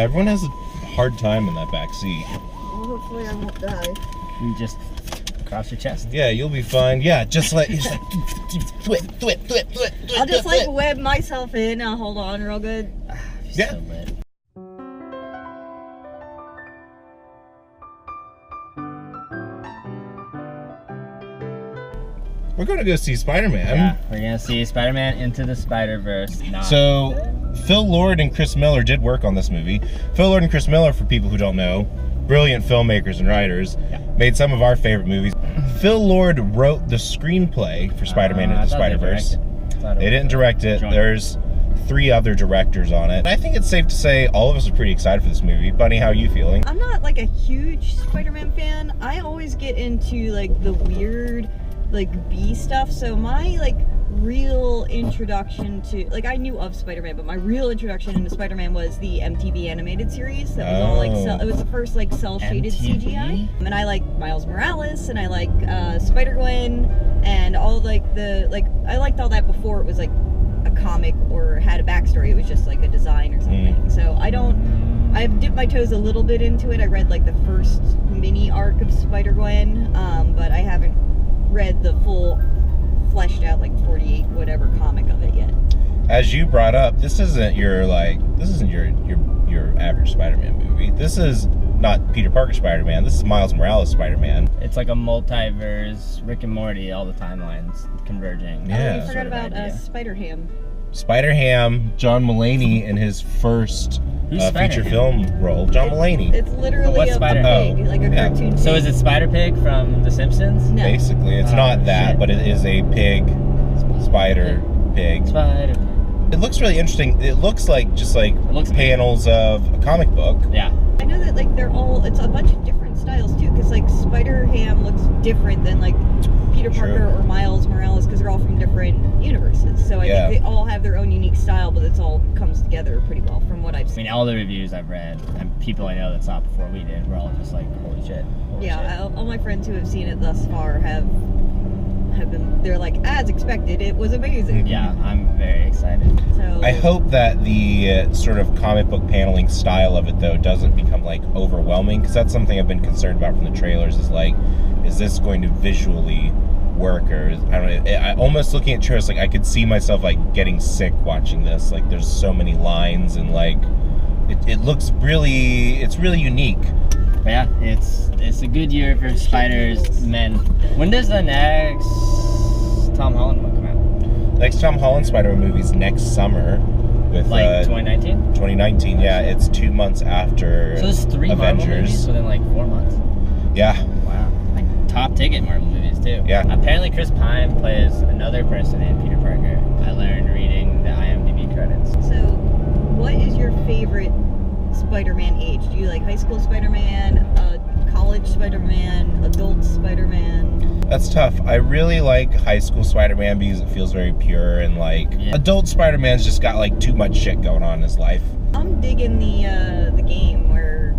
Everyone has a hard time in that back seat. Well, hopefully I won't die. You just cross your chest. Yeah, you'll be fine. Yeah, just like I'll just like web myself in. I'll hold on real good. Yeah. So lit. We're gonna go see Spider-Man. Yeah, we're gonna see Spider-Man Into the Spider-Verse. So, Phil Lord and Chris Miller did work on this movie. Phil Lord and Chris Miller, for people who don't know, brilliant filmmakers and writers, made some of our favorite movies. Phil Lord wrote the screenplay for Spider-Man Into the Spider-Verse. They didn't direct it. There's 3 other directors on it. I think it's safe to say all of us are pretty excited for this movie. Bunny, how are you feeling? I'm not like a huge Spider-Man fan. I always get into like the weird like B stuff, so my like real introduction to, like, I knew of Spider-Man, but my real introduction into Spider-Man was the MTV animated series that was all like it was the first like cel-shaded CGI. And I like Miles Morales and I like Spider-Gwen and all like the I liked all that before it was like a comic or had a backstory. It was just like a design or something. So I've dipped my toes a little bit into it. I read like the first mini arc of Spider-Gwen, but I haven't read the full fleshed out like 48 whatever comic of it yet. As you brought up, this isn't your average Spider-Man movie. This is not Peter Parker Spider-Man. This is Miles Morales Spider-Man. It's like a multiverse, Rick and Morty, all the timelines converging. Yeah. I forgot about Spider-Ham. Spider-Ham, John Mulaney in his first feature film role. John Mulaney. It's literally a pig, like a cartoon. So is it Spider Pig from The Simpsons? No. Basically, it's not that, but it is a pig, spider pig. Spider. It looks really interesting. It looks like just like panels of a comic book. Yeah. I know that like it's a bunch of different styles too, because like Spider-Ham looks different than like Peter Parker or Miles Morales, because they're all from different universes. So I think they all have their own unique style, but it's all comes together pretty well from what I've seen. I mean, all the reviews I've read and people I know that saw it before we did, we're all just like, holy shit. Holy shit. All my friends who have seen it thus far have been, they're like, as expected, it was amazing. Yeah, I'm very excited. So I hope that the sort of comic book paneling style of it, though, doesn't become like overwhelming, because that's something I've been concerned about from the trailers. Is like, is this going to visually work, or I don't know? I almost looking at trailers, like I could see myself like getting sick watching this. Like, there's so many lines and like it looks really, it's really unique. But yeah, it's a good year for Spider-Man. When does the next Tom Holland one come out? Next Tom Holland Spider-Man movie's next summer. With, like 2019? 2019, yeah. It's 2 months after So there's 3 Marvel movies within like 4 months? Yeah. Wow. Like top ticket Marvel movies too. Yeah. Apparently Chris Pine plays another person in Peter Parker. I learned reading the IMDb credits. So what is your favorite Spider-Man age? Do you like high school Spider-Man, college Spider-Man, adult Spider-Man? That's tough. I really like high school Spider-Man because it feels very pure, and like adult Spider-Man's just got like too much shit going on in his life. I'm digging the game where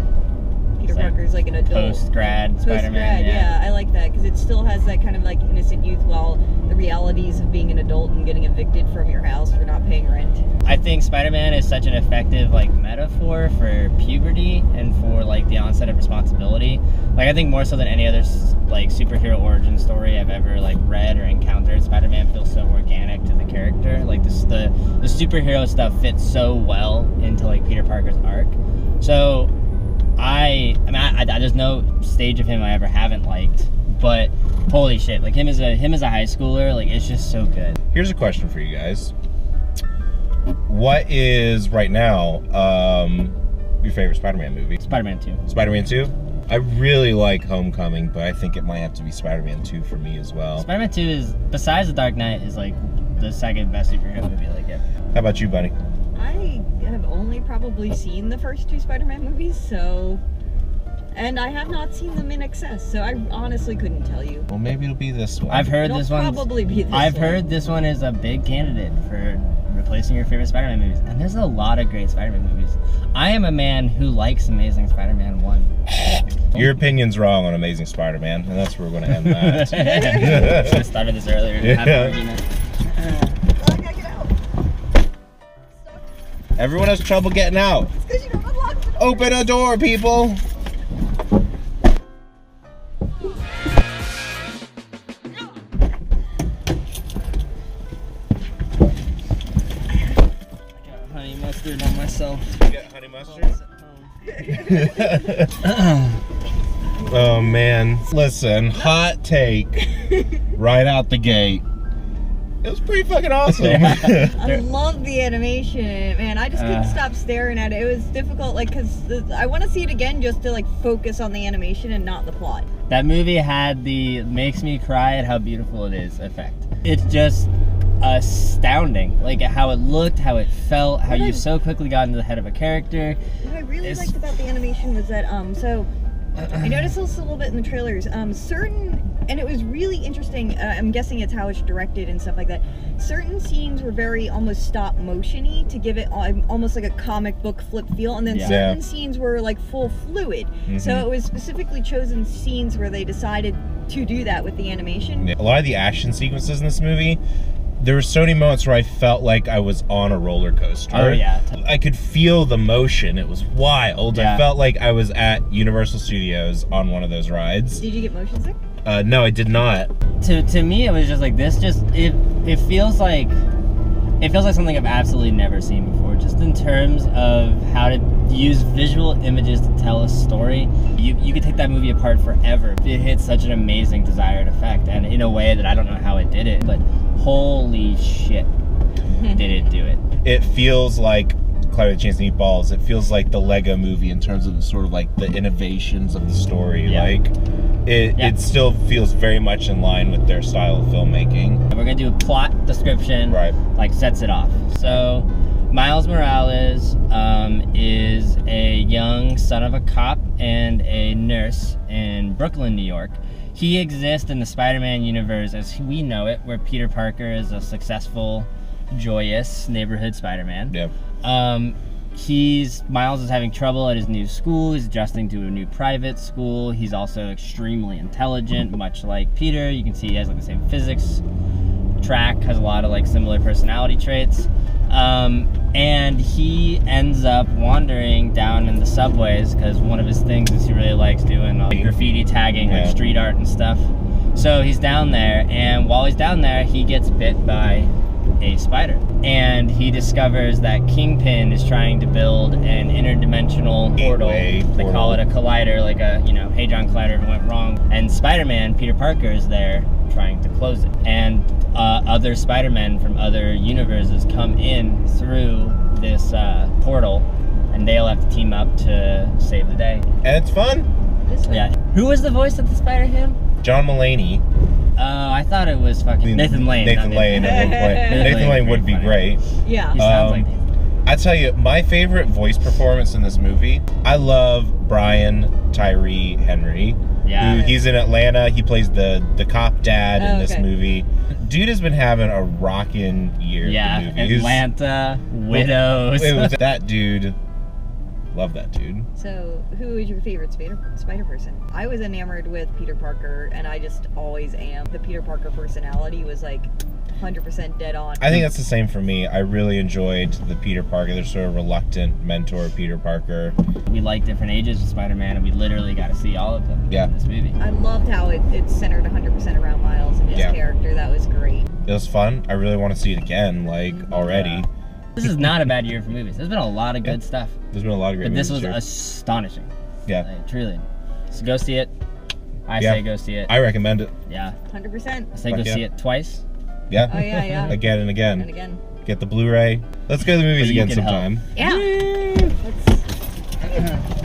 Peter Parker's like an adult. Post-grad Spider-Man. Yeah, I like that because it still has that kind of like innocent youth, while the realities of being an adult and getting evicted from your house for not paying rent. I think Spider-Man is such an effective like metaphor for puberty and for like the onset of responsibility. Like I think more so than any other like superhero origin story I've ever like read or encountered, Spider-Man feels so organic to the character. Like the superhero stuff fits so well into like Peter Parker's arc. So I mean there's no stage of him I ever haven't liked, but holy shit, like him as a high schooler, like it's just so good. Here's a question for you guys. What is right now your favorite Spider-Man movie? Spider-Man 2. Spider-Man 2? I really like Homecoming, but I think it might have to be Spider-Man 2 for me as well. Spider-Man 2 is, besides The Dark Knight, is like the second best superhero movie like ever. How about you, Bunny? I have only probably seen the first 2 Spider-Man movies, and I have not seen them in excess, so I honestly couldn't tell you. Well, maybe it'll be this one. I've heard this one. Probably be this one. I've heard this one is a big candidate for replacing your favorite Spider-Man movies, and there's a lot of great Spider-Man movies. I am a man who likes Amazing Spider-Man 1. Your opinion's wrong on Amazing Spider-Man, and that's where we're going to end that. Should have started this earlier to have an argument. I gotta get out. Everyone has trouble getting out. It's because you don't unlock the door. Open a door, people. Honey mustard on myself. You got honey mustard? Oh man. Listen, hot take right out the gate. It was pretty fucking awesome. I love the animation, man. I just couldn't stop staring at it. It was difficult, like, because I want to see it again just to, like, focus on the animation and not the plot. That movie had the makes me cry at how beautiful it is effect. It's just astounding, like how it looked, how it felt, how you so quickly got into the head of a character. What I really liked about the animation was that, so I noticed this a little bit in the trailers. And it was really interesting. I'm guessing it's how it's directed and stuff like that. Certain scenes were very almost stop motion-y to give it almost like a comic book flip feel, and then certain scenes were like full fluid. So it was specifically chosen scenes where they decided to do that with the animation. A lot of the action sequences in this movie, there were so many moments where I felt like I was on a roller coaster. Oh yeah. I could feel the motion. It was wild. Yeah. I felt like I was at Universal Studios on one of those rides. Did you get motion sick? No, I did not. To me, it was just like this. It feels like something I've absolutely never seen before. Just in terms of how to use visual images to tell a story, you could take that movie apart forever. It hit such an amazing desired effect, and in a way that I don't know how it did it, but holy shit, did it do it? It feels like Cloudy with a Chance of Meatballs. It feels like the Lego movie in terms of sort of like the innovations of the story. Yeah. Like it still feels very much in line with their style of filmmaking. We're gonna do a plot description, Right. like sets it off. So Miles Morales is a young son of a cop and a nurse in Brooklyn, New York. He exists in the Spider-Man universe as we know it, where Peter Parker is a successful, joyous neighborhood Spider-Man. Yeah. Miles is having trouble at his new school. He's adjusting to a new private school. He's also extremely intelligent, much like Peter. You can see he has like the same physics track, has a lot of like similar personality traits. And he ends up wandering down in the subways because one of his things is he really likes doing graffiti tagging, like street art and stuff. So he's down there, and while he's down there, he gets bit by a spider. And he discovers that Kingpin is trying to build an interdimensional portal. They call it a collider, like a, Hadron Collider if it went wrong. And Spider-Man, Peter Parker, is there trying to close it. And other Spider-Men from other universes come in through this portal, and they'll have to team up to save the day. And it's fun. Yeah. Who was the voice of the Spider-Ham? John Mulaney. I thought it was fucking Nathan Lane. Nathan Lane at one point. Nathan Lane would be great. Yeah. He sounds like Nathan. I tell you, my favorite voice performance in this movie, I love Brian Tyree Henry. Yeah. He's in Atlanta. He plays the cop dad in this okay. movie. Dude has been having a rockin' year. Yeah, for movies. Atlanta, Widows. It was that dude. Love that dude. So, who is your favorite Spider-Person? I was enamored with Peter Parker, and I just always am. The Peter Parker personality was like 100% dead on. I think that's the same for me. I really enjoyed the Peter Parker, the sort of reluctant mentor Peter Parker. We like different ages of Spider-Man, and we literally got to see all of them in this movie. I loved how it's centered 100% around Miles and his character. That was great. It was fun. I really want to see it again, like, already. Yeah. This is not a bad year for movies. There's been a lot of good stuff. There's been a lot of great movies. But this was here. astonishing. Yeah. Like, truly. So go see it. I say go see it. I recommend it. Yeah. 100%. I say go see it twice. Yeah. Oh, yeah. Again and again. And again. Get the Blu-ray. Let's go to the movies again sometime. Yeah. Let's...